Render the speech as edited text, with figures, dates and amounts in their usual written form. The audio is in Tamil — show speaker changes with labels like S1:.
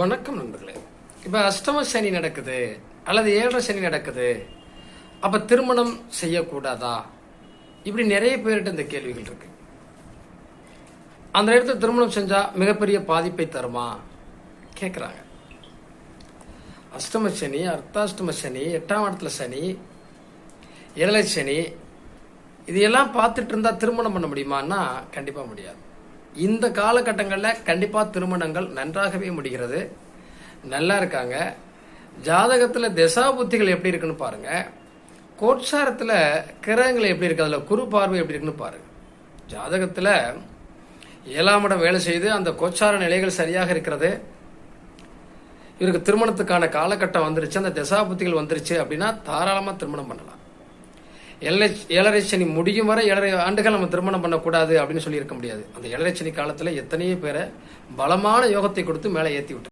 S1: வணக்கம் நண்பர்களே. இப்போ அஷ்டம சனி நடக்குது அல்லது ஏழரை சனி நடக்குது, அப்போ திருமணம் செய்யக்கூடாதா? இப்படி நிறைய பேர்கிட்ட இந்த கேள்விகள் இருக்கு. அந்த இடத்துல திருமணம் செஞ்சா மிகப்பெரிய பாதிப்பை தருமா கேட்குறாங்க. அஷ்டம சனி, அர்த்தாஷ்டம சனி, 8ஆம் இடத்துல சனி, ஏழரை சனி, இதையெல்லாம் பார்த்துட்டு இருந்தா திருமணம் பண்ண முடியுமான்னா கண்டிப்பாக முடியாது. இந்த காலகட்டங்களில் கண்டிப்பாக திருமணங்கள் நன்றாகவே முடிகிறது. நல்லா இருக்காங்க. ஜாதகத்தில் திசா புத்திகள் எப்படி இருக்குன்னு பாருங்க. கோட்சாரத்தில் கிரகங்கள் எப்படி இருக்கு, அதில் குரு பார்வை எப்படி இருக்குன்னு பாருங்க. ஜாதகத்தில் 7ஆம் இடம் வேலை செய்து அந்த கோச்சார நிலைகள் சரியாக இருக்கிறது. இவருக்கு திருமணத்துக்கான காலகட்டம் வந்துருச்சு, அந்த திசா புத்திகள் வந்துருச்சு அப்படின்னா தாராளமாக திருமணம் பண்ணலாம். ஏழரை சனி முடியும் வரை 7.5 ஆண்டுகள் நம்ம திருமணம் பண்ணக்கூடாது அப்படின்னு சொல்லியிருக்க முடியாது. அந்த ஏழரை சனி காலத்தில் எத்தனையோ பேரை பலமான யோகத்தை கொடுத்து மேலே ஏற்றி விட்டு